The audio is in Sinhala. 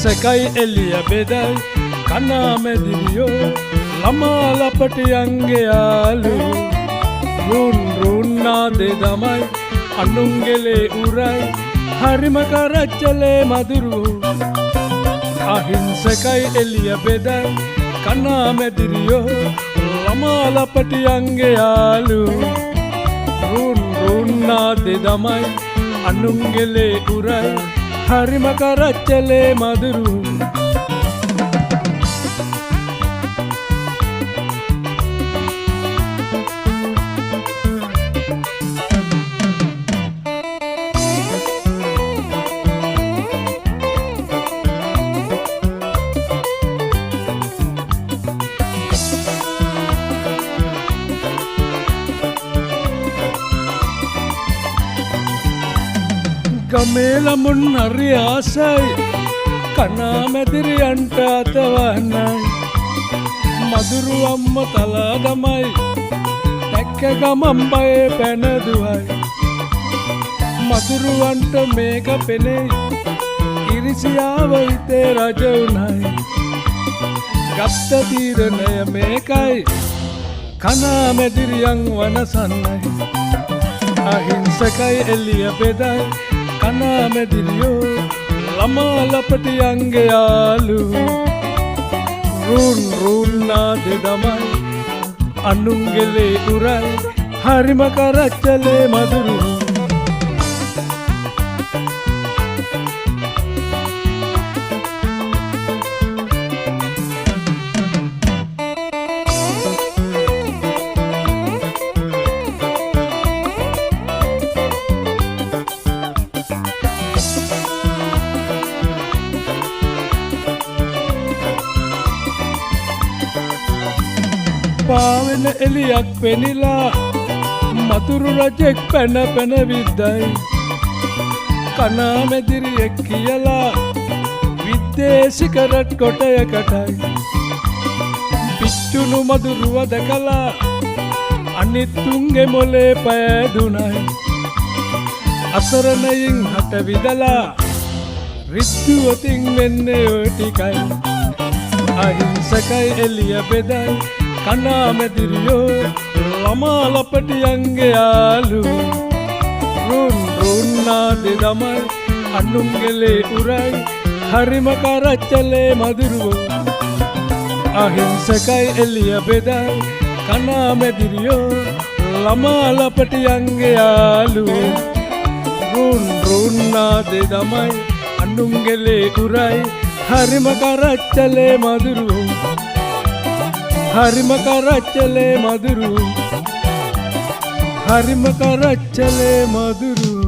අහිංසකයි එළිය බෙදයි කනාමැදිරියෝ ළමා ලපටියන්ගේ යාළු රුන් රුන්නාදේ දමයි අනුන්ගෙලේ උරයි හරිම කරච්චලේ මදුරු අහිංසකයි එළිය බෙදයි කනාමැදිරියෝ ළමා ලපටියන්ගේ යාළු රුන් රුන්නාදේ දමයි අනුන්ගෙලේ උරයි හරිම කරච්චලේ මදුරු ගමේ ළමුන් හරි ආසයි කනාමැදිරියන්ට අතවන්නයි මදුරු අම්ම තලා දමයි දැක්ක ගමන් බයේ පැනදුවයි මදුරුවන්ට මේක පෙනෙයි ඉරිසියාව හිතේ රජ වුණයි ගත්ත තීරණය මේකයි කනාමැදිරියන් වනසන්නයි අහිංසකයි එළිය බෙදයි කනාමැදිරියෝ ළමා ලපටියන්ගේ යාළු රුන් රුන්නාදේ දමයි අනුන්ගෙලේ උරයි හරිම කරච්චලේ මදුරු පාවෙන එලියක් පෙනිලා මතුරු රජෙක් පැන පැන විද්දයි කනාමැදිරියෙක් කියලා විද්දේශි කරට් කොටයකටයි පිච්චුණු මදුරුව දැකලා අනිත්තුන්ගේ මොලේ පෑදුනයි අසරණයින් හට විදලා රිද්දුවතින් වෙන්නේ ඔය ටිකයි අහිංසකයි එළිය බෙදයි කනාමැදිරියෝ ළමා ලපටියන්ගේ යාළු රුන් රුන්නාදේ දමයි අනුන්ගෙලේ උරයි හරිම කරච්චලේ මදුරුවෝ අහිංසකයි එළිය බෙදයි කනාමැදිරියෝ ළමා ලපටියන්ගේ යාළු රුන් රුන්නාදේ දමයි අනුන්ගෙලේ උරයි හරිම කරච්චලේ මදුරුවෝ හරිම කරච්චලේ මදුරු හරිම කරච්චලේ මදුරු